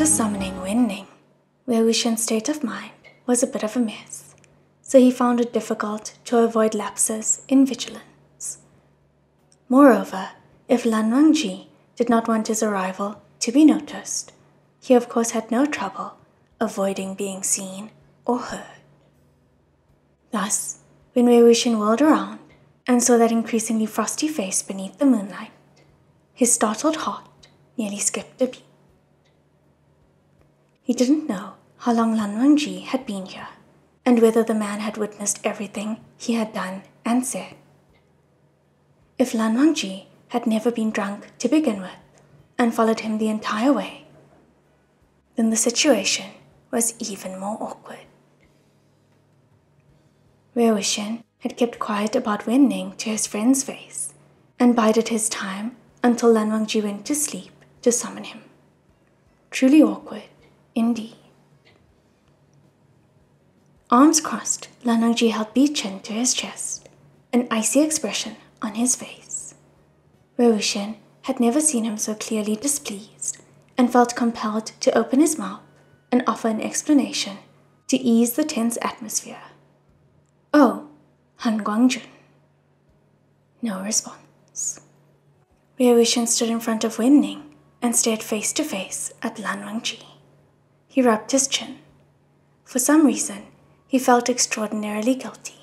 to summoning Wen Ning, Wei Wuxian's state of mind was a bit of a mess, so he found it difficult to avoid lapses in vigilance. Moreover, if Lan Wangji did not want his arrival to be noticed, he of course had no trouble avoiding being seen or heard. Thus, when Wei Wuxian whirled around and saw that increasingly frosty face beneath the moonlight, his startled heart nearly skipped a beat. He didn't know how long Lan Wangji had been here, and whether the man had witnessed everything he had done and said. If Lan Wangji had never been drunk to begin with and followed him the entire way, then the situation was even more awkward. Wei Wuxian had kept quiet about Wen Ning to his friend's face and bided his time until Lan Wangji went to sleep to summon him. Truly awkward, indeed. Arms crossed, Lan Wangji held Bi-Chen to his chest, an icy expression on his face. Wei Wuxian had never seen him so clearly displeased and felt compelled to open his mouth and offer an explanation to ease the tense atmosphere. "Oh, Han Guangjun." No response. Wei Wuxian stood in front of Wen Ning and stared face to face at Lan Wangji. He rubbed his chin. For some reason, he felt extraordinarily guilty.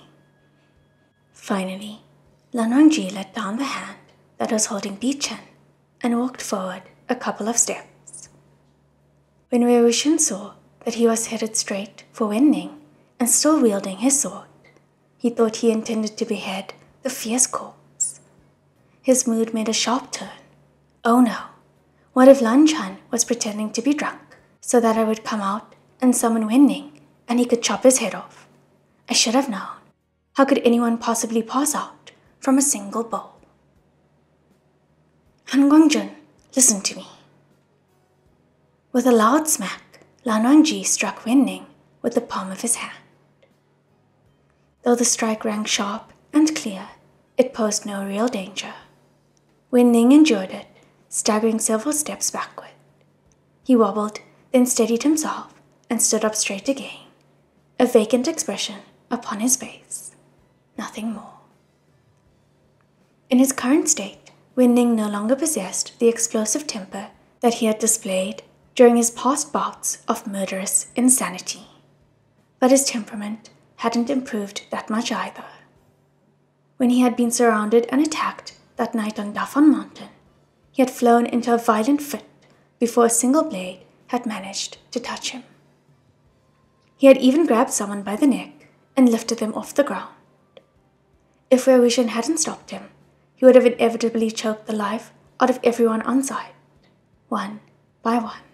Finally, Lan Wangji let down the hand that was holding Bi-Chen and walked forward a couple of steps. When Wei Wuxian saw that he was headed straight for Wen Ning and still wielding his sword, he thought he intended to behead the fierce corpse. His mood made a sharp turn. Oh no, what if Lan Chan was pretending to be drunk so that I would come out and summon Wen Ning and he could chop his head off? I should have known. How could anyone possibly pass out from a single bowl? Han Guangjun, listen to me. With a loud smack, Lan Wangji struck Wen Ning with the palm of his hand. Though the strike rang sharp and clear, it posed no real danger. Wen Ning endured it, staggering several steps backward. He wobbled, then steadied himself and stood up straight again, a vacant expression upon his face. Nothing more. In his current state, Wen Ning no longer possessed the explosive temper that he had displayed during his past bouts of murderous insanity. But his temperament hadn't improved that much either. When he had been surrounded and attacked that night on Dafan Mountain, he had flown into a violent fit before a single blade had managed to touch him. He had even grabbed someone by the neck and lifted them off the ground. If Wei Wuxian hadn't stopped him, he would have inevitably choked the life out of everyone on site, one by one.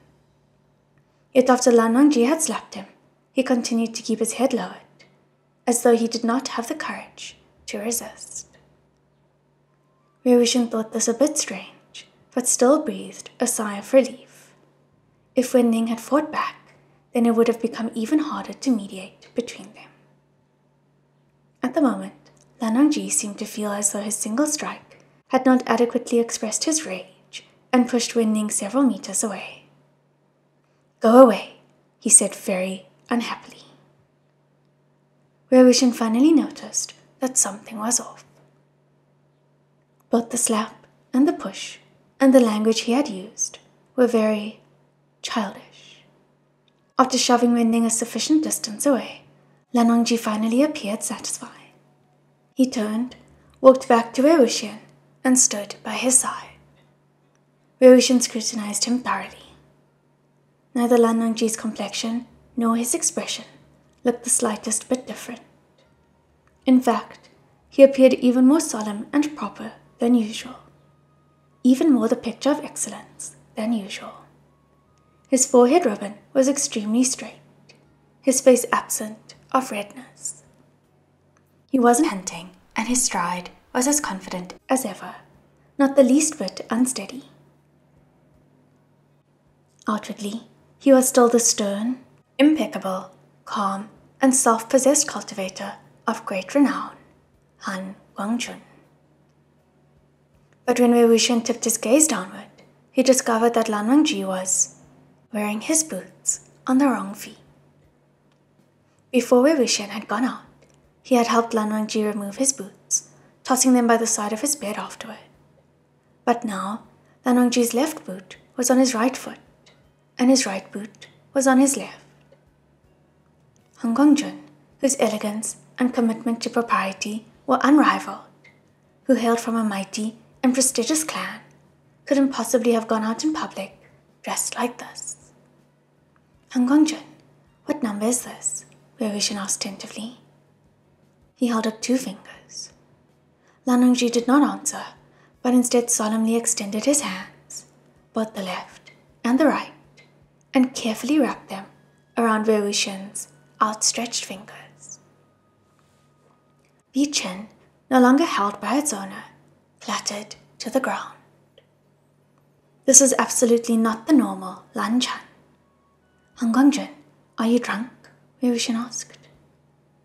Yet after Lan Wangji had slapped him, he continued to keep his head lowered, as though he did not have the courage to resist. Wei Wuxian thought this a bit strange, but still breathed a sigh of relief. If Wen Ning had fought back, then it would have become even harder to mediate between them. At the moment, Lan Wangji seemed to feel as though his single strike had not adequately expressed his rage and pushed Wen Ning several meters away. "Go away," he said very unhappily. Wei Wuxian finally noticed that something was off. Both the slap and the push and the language he had used were very childish. After shoving Wen Ning a sufficient distance away, Lan Wangji finally appeared satisfied. He turned, walked back to Wei Wuxian, and stood by his side. Wei Wuxian scrutinized him thoroughly. Neither Lan Wangji's complexion nor his expression looked the slightest bit different. In fact, he appeared even more solemn and proper than usual, even more the picture of excellence than usual. His forehead ribbon was extremely straight, his face absent of redness. He wasn't panting, and his stride was as confident as ever, not the least bit unsteady. Outwardly, he was still the stern, impeccable, calm, and self-possessed cultivator of great renown, Han Guangjun. But when Wei Wuxian tipped his gaze downward, he discovered that Lan Wangji was wearing his boots on the wrong feet. Before Wei Wuxian had gone out, he had helped Lan Wangji remove his boots, tossing them by the side of his bed afterward. But now, Lan Wangji's left boot was on his right foot, and his right boot was on his left. Han Guangjun, whose elegance and commitment to propriety were unrivaled, who hailed from a mighty and prestigious clan, couldn't possibly have gone out in public dressed like this. Han Guangjun, what number is this? Wei Wuxian asked tentatively. He held up 2 fingers. Lan Wangji did not answer, but instead solemnly extended his hands, both the left and the right, and carefully wrapped them around Wei Wuxian's outstretched fingers. Bi Chen, no longer held by its owner, clattered to the ground. This was absolutely not the normal Lan Chan. Han Guangjun, are you drunk? Wei Wuxian asked.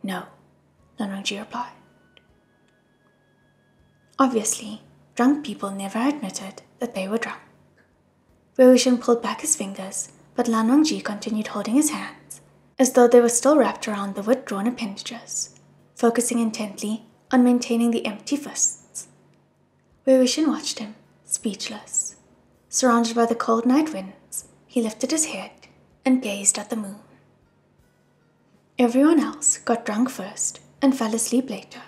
No, Lan Wangji replied. Obviously, drunk people never admitted that they were drunk. Wei Wuxian pulled back his fingers, but Lan Wangji continued holding his hands, as though they were still wrapped around the withdrawn appendages, focusing intently on maintaining the empty fists. Wei Wuxian watched him, speechless. Surrounded by the cold night winds, he lifted his head and gazed at the moon. Everyone else got drunk first and fell asleep later,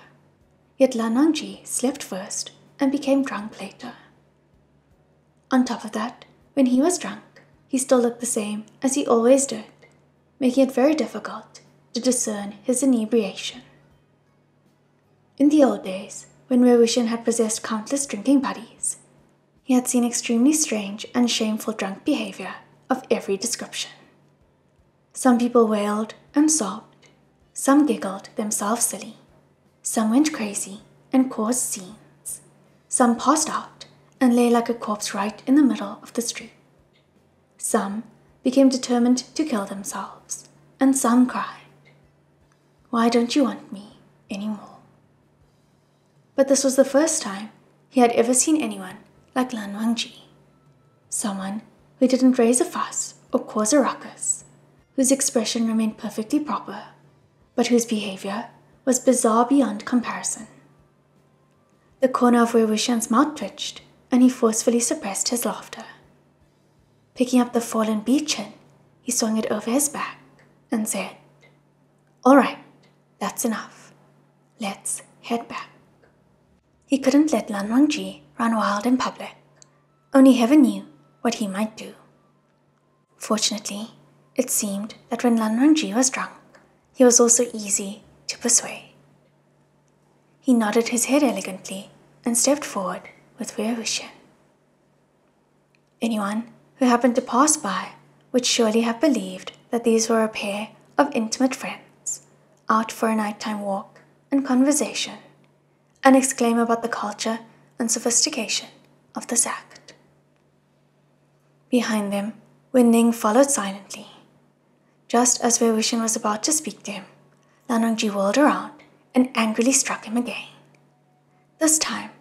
yet Lan Wangji slept first and became drunk later. On top of that, when he was drunk, he still looked the same as he always did, making it very difficult to discern his inebriation. In the old days, when Wei Wuxian had possessed countless drinking buddies, he had seen extremely strange and shameful drunk behavior of every description. Some people wailed and sobbed, some giggled themselves silly, some went crazy and caused scenes, some passed out and lay like a corpse right in the middle of the street. Some became determined to kill themselves, and some cried, "Why don't you want me anymore?" But this was the first time he had ever seen anyone like Lan Wangji, someone who didn't raise a fuss or cause a ruckus, whose expression remained perfectly proper, but whose behavior was bizarre beyond comparison. The corner of Wei Wuxian's mouth twitched, and he forcefully suppressed his laughter. Picking up the fallen Bi Chen, he swung it over his back and said, "All right, that's enough. Let's head back." He couldn't let Lan Wangji run wild in public. Only heaven knew what he might do. Fortunately, it seemed that when Lan Wangji was drunk, he was also easy to persuade. He nodded his head elegantly and stepped forward with Wei Wuxian. Anyone who happened to pass by would surely have believed that these were a pair of intimate friends, out for a nighttime walk and conversation, and exclaim about the culture and sophistication of this act. Behind them, Wen Ning followed silently. Just as Wei Wuxian was about to speak to him, Lan Wangji whirled around and angrily struck him again. This time,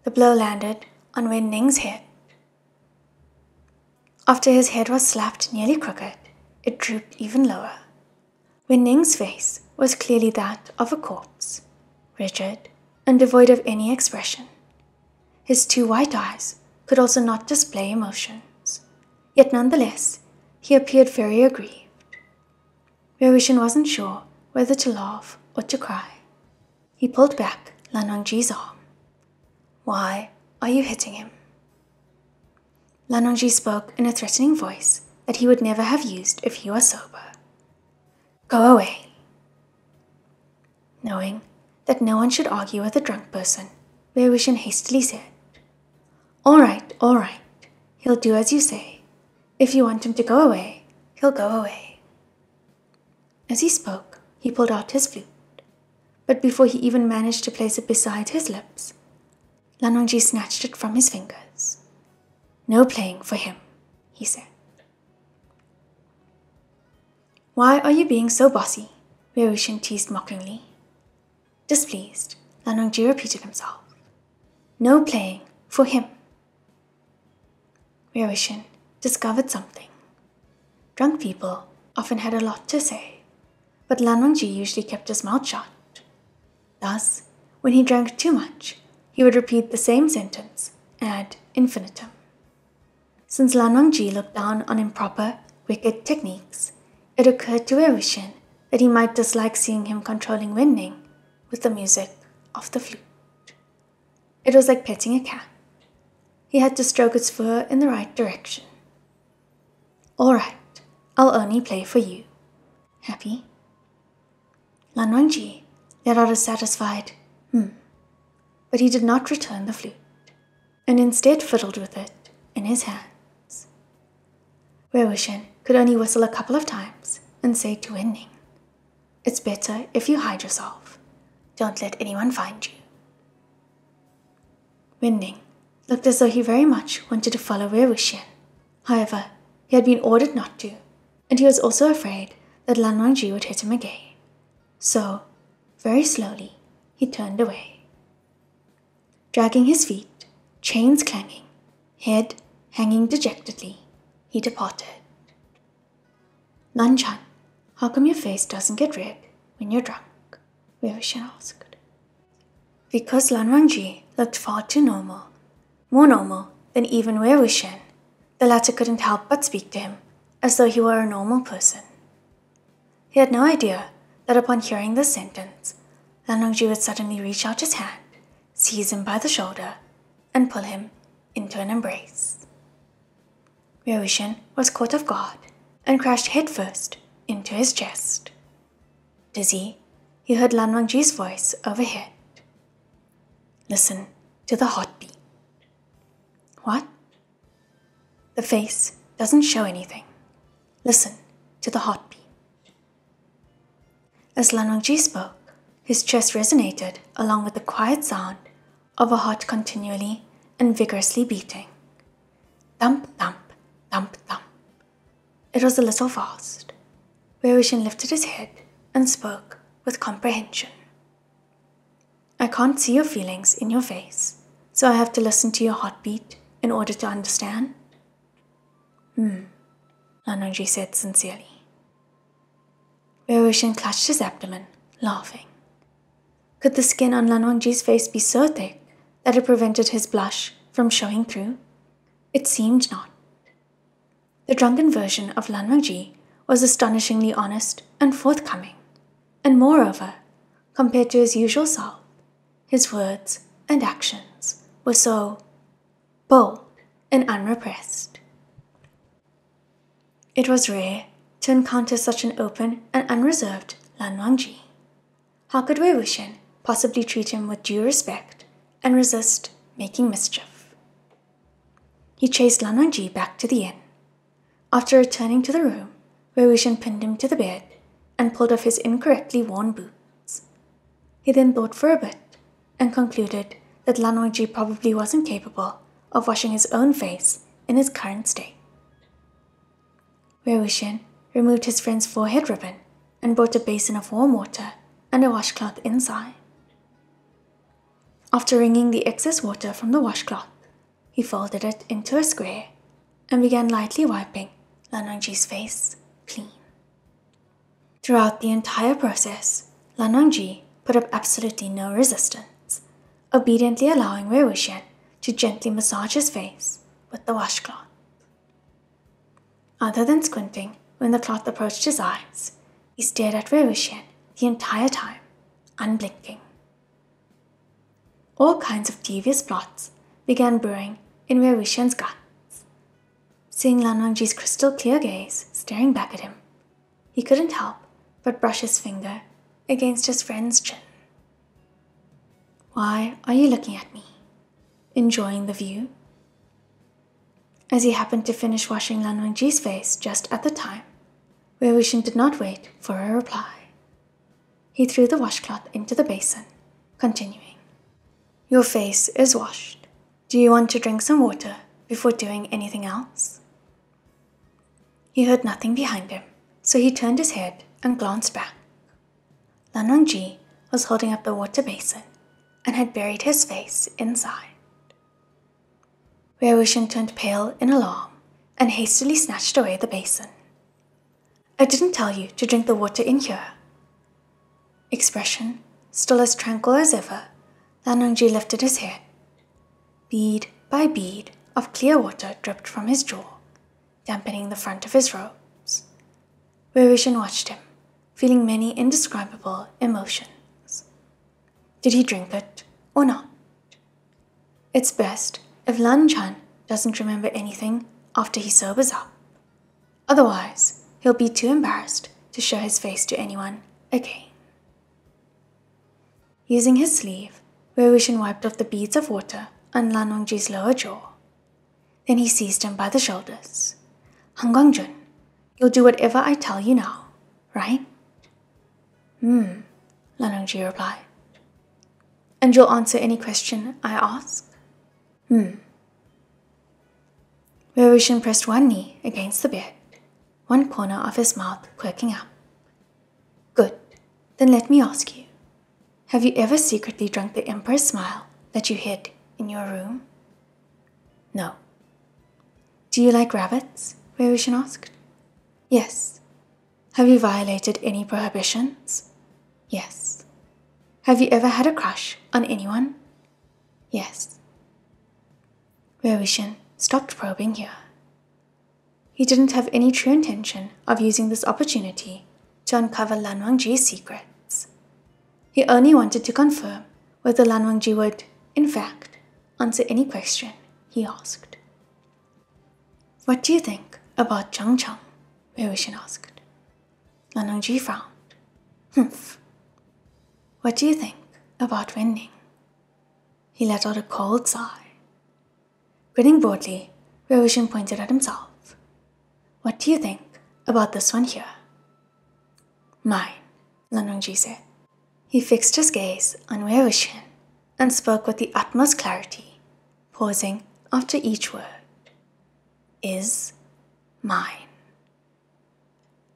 the blow landed on Wen Ning's head. After his head was slapped nearly crooked, it drooped even lower. Wen Ning's face was clearly that of a corpse, rigid and devoid of any expression. His 2 white eyes could also not display emotions, yet nonetheless, he appeared very aggrieved. Wei Wuxian wasn't sure whether to laugh or to cry. He pulled back Lan Wangji's arm. "Why are you hitting him?" Lan Wangji spoke in a threatening voice that he would never have used if he was sober. "Go away." Knowing that no one should argue with a drunk person, Wei Wuxian hastily said, all right, he'll do as you say. If you want him to go away, he'll go away." As he spoke, he pulled out his flute, but before he even managed to place it beside his lips, Lan Wangji snatched it from his fingers. "No playing for him," he said. "Why are you being so bossy?" Wei Wuxian teased mockingly. Displeased, Lan Wangji repeated himself. "No playing for him." Wei Wuxian discovered something. Drunk people often had a lot to say, but Lan Wangji usually kept his mouth shut. Thus, when he drank too much, he would repeat the same sentence ad infinitum. Since Lan Wangji looked down on improper, wicked techniques, it occurred to Wei Wuxian that he might dislike seeing him controlling Wen Ning with the music of the flute. It was like petting a cat. He had to stroke its fur in the right direction. "All right, I'll only play for you. Happy?" Lan Wangji let out a satisfied but he did not return the flute, and instead fiddled with it in his hands. Wei Wuxian could only whistle a couple of times and say to Wen Ning, "It's better if you hide yourself. Don't let anyone find you." Wen Ning looked as though he very much wanted to follow Wei Wuxian. However, he had been ordered not to, and he was also afraid that Lan Wangji would hit him again. So, very slowly, he turned away. Dragging his feet, chains clanging, head hanging dejectedly, he departed. "Lan Chan, how come your face doesn't get red when you're drunk?" Wei Wuxian asked. Because Lan Wangji looked far too normal, more normal than even Wei Wuxian, the latter couldn't help but speak to him as though he were a normal person. He had no idea that upon hearing this sentence, Lan Wangji would suddenly reach out his hand, seize him by the shoulder, and pull him into an embrace. Wei Wuxian was caught off guard and crashed headfirst into his chest. Dizzy, he heard Lan Wangji's voice overhead. "Listen to the heartbeat." "What?" "The face doesn't show anything. Listen to the heartbeat." As Lan Wangji spoke, his chest resonated along with the quiet sound of a heart continually and vigorously beating. Thump, thump, thump, thump. It was a little fast. Wei Wuxian lifted his head and spoke with comprehension. "I can't see your feelings in your face, so I have to listen to your heartbeat in order to understand." Lan Wangji said sincerely. Wei Wuxian clutched his abdomen, laughing. Could the skin on Lan Wangji's face be so thick that it prevented his blush from showing through? It seemed not. The drunken version of Lan Wangji was astonishingly honest and forthcoming, and moreover, compared to his usual self, his words and actions were so bold and unrepressed. It was rare to encounter such an open and unreserved Lan Wangji. How could Wei Wuxian possibly treat him with due respect and resist making mischief? He chased Lan Wangji back to the inn. After returning to the room, Wei Wuxian pinned him to the bed and pulled off his incorrectly worn boots. He then thought for a bit and concluded that Lan Wangji probably wasn't capable of washing his own face in his current state. Wei Wuxian removed his friend's forehead ribbon and brought a basin of warm water and a washcloth inside. After wringing the excess water from the washcloth, he folded it into a square and began lightly wiping Lan Wangji's face clean. Throughout the entire process, Lan Wangji put up absolutely no resistance, obediently allowing Wei Wuxian to gently massage his face with the washcloth. Other than squinting when the cloth approached his eyes, he stared at Wei Wuxian the entire time, unblinking. All kinds of devious plots began brewing in Wei Wuxian's guts. Seeing Lan Wangji's crystal clear gaze staring back at him, he couldn't help but brush his finger against his friend's chin. "Why are you looking at me? Enjoying the view?" As he happened to finish washing Lan Wangji's face just at the time, Wei Wuxian did not wait for a reply. He threw the washcloth into the basin, continuing, "Your face is washed. Do you want to drink some water before doing anything else?" He heard nothing behind him, so he turned his head and glanced back. Lan Wangji was holding up the water basin and had buried his face inside. Wei Wuxian turned pale in alarm and hastily snatched away the basin. I didn't tell you to drink the water in here. Expression still as tranquil as ever, Lan Wangji lifted his head. Bead by bead of clear water dripped from his jaw, dampening the front of his robes. Wei Wuxian watched him, feeling many indescribable emotions. Did he drink it or not? It's best if Lan Chan doesn't remember anything after he sobers up. Otherwise, he'll be too embarrassed to show his face to anyone again. Using his sleeve, Wei Wuxian wiped off the beads of water on Lan Wangji's lower jaw. Then he seized him by the shoulders. Han Guangjun, you'll do whatever I tell you now, right? Lan Wangji replied. And you'll answer any question I ask? Wei Wuxian pressed one knee against the bed, one corner of his mouth quirking up. Good, then let me ask you. Have you ever secretly drunk the Emperor's smile that you hid in your room? No. Do you like rabbits? Wei Wuxian asked. Yes. Have you violated any prohibitions? Yes. Have you ever had a crush on anyone? Yes. Wei Wuxian stopped probing here. He didn't have any true intention of using this opportunity to uncover Lan Wangji's secrets. He only wanted to confirm whether Lan Wangji would, in fact, answer any question he asked. What do you think about Changcheng? Wei Wuxian asked. Lan Wangji frowned. Humph. What do you think about Wenning? He let out a cold sigh. Grinning broadly, Wei Wuxian pointed at himself. What do you think about this one here? Mine, Lan Wangji said. He fixed his gaze on Wei Wuxian and spoke with the utmost clarity, pausing after each word. Is mine.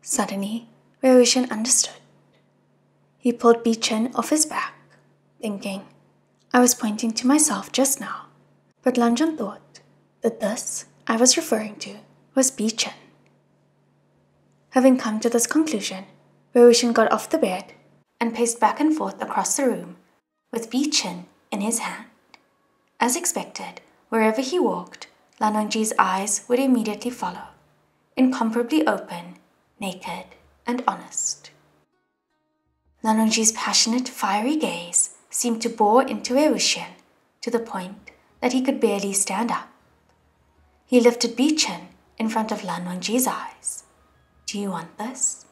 Suddenly, Wei Wuxian understood. He pulled Bi Chen off his back, thinking, I was pointing to myself just now, but Lan Zhan thought that this I was referring to was Bi Chen. Having come to this conclusion, Wei Wuxian got off the bed and paced back and forth across the room, with Bi Chen in his hand. As expected, wherever he walked, Lan Wangji's eyes would immediately follow, incomparably open, naked, and honest. Lan Wangji's passionate, fiery gaze seemed to bore into Wei Wuxian to the point that he could barely stand up. He lifted Bi Chen in front of Lan Wangji's eyes. Do you want this?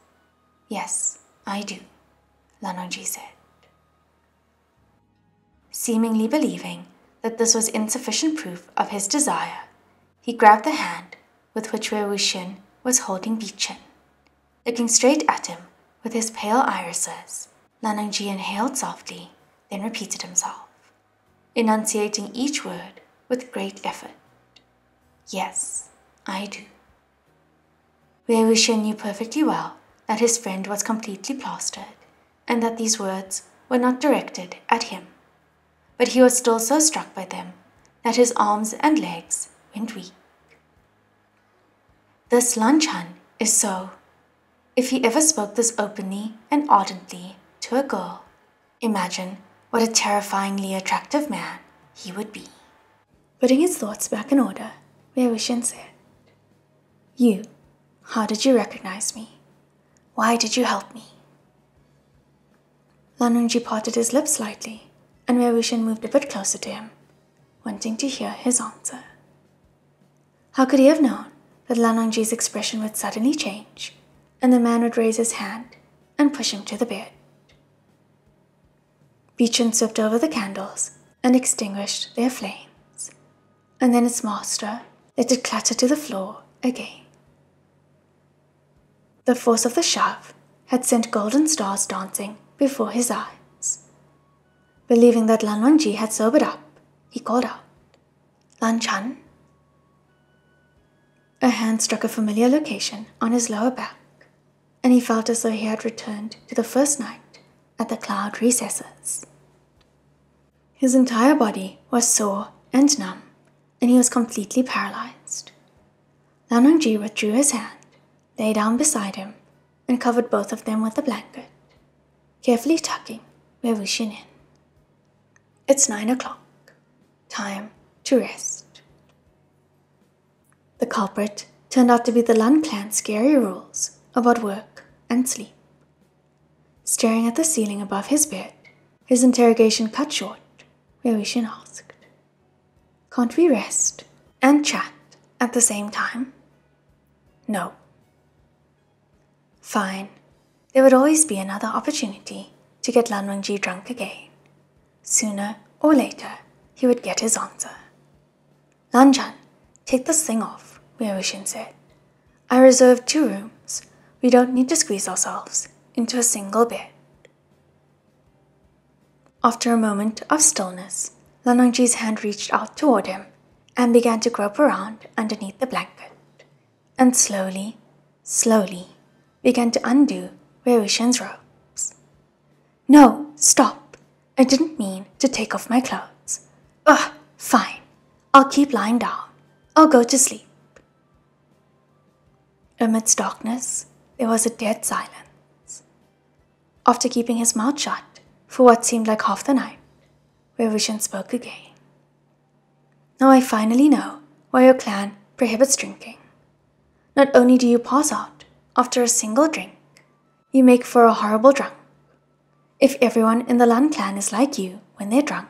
Yes, I do, Lan Wangji said. Seemingly believing that this was insufficient proof of his desire, he grabbed the hand with which Wei Wuxian was holding Bi Chen. Looking straight at him with his pale irises, Lan Wangji inhaled softly, then repeated himself, enunciating each word with great effort. Yes, I do. Wei Wuxian knew perfectly well that his friend was completely plastered, and that these words were not directed at him. But he was still so struck by them that his arms and legs went weak. This Lan Chan is so. If he ever spoke this openly and ardently to a girl, imagine what a terrifyingly attractive man he would be. Putting his thoughts back in order, Wei Wuxian said, You, how did you recognize me? Why did you help me? Lan Wangji parted his lips slightly, and Wei Wuxian moved a bit closer to him, wanting to hear his answer. How could he have known that Lan Wangji's expression would suddenly change, and the man would raise his hand and push him to the bed? Bi Chen swept over the candles and extinguished their flames, and then its master let it clatter to the floor again. The force of the shove had sent golden stars dancing before his eyes. Believing that Lan Wangji had sobered up, he called out, Lan Chan? A hand struck a familiar location on his lower back, and he felt as though he had returned to the first night at the cloud recesses. His entire body was sore and numb, and he was completely paralyzed. Lan Wangji withdrew his hand, lay down beside him, and covered both of them with a blanket, carefully tucking Wei Wuxian in. It's 9 o'clock. Time to rest. The culprit turned out to be the Lun clan's scary rules about work and sleep. Staring at the ceiling above his bed, his interrogation cut short, Wei Wuxian asked, "Can't we rest and chat at the same time?" "No." Fine. There would always be another opportunity to get Lan Wangji drunk again. Sooner or later, he would get his answer. "Lan Zhan, take this thing off," Wei Wuxian said. "I reserved 2 rooms. We don't need to squeeze ourselves into a single bed." After a moment of stillness, Lan Wangji's hand reached out toward him and began to grope around underneath the blanket, and slowly began to undo Wei Wuxian's robes. "No, stop! I didn't mean to take off my clothes. Ugh, fine. I'll keep lying down. I'll go to sleep." Amidst darkness, there was a dead silence. After keeping his mouth shut for what seemed like half the night, Wei Wuxian spoke again. "Now I finally know why your clan prohibits drinking. Not only do you pass out after a single drink, you make for a horrible drunk. If everyone in the Lan clan is like you when they're drunk,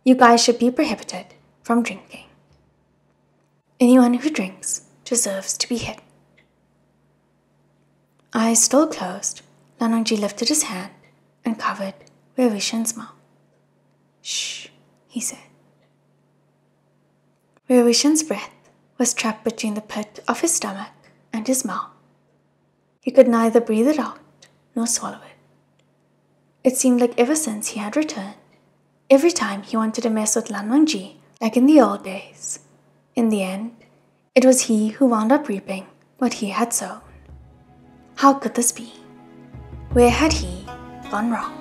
you guys should be prohibited from drinking. Anyone who drinks deserves to be hit." Eyes still closed, Lan Wangji lifted his hand and covered Wei Wuxian's mouth. "Shh," he said. Wei Wuxian's breath was trapped between the pit of his stomach and his mouth. He could neither breathe it out nor swallow it. It seemed like ever since he had returned, every time he wanted to mess with Lan Wangji, like in the old days, in the end, it was he who wound up reaping what he had sown. How could this be? Where had he gone wrong?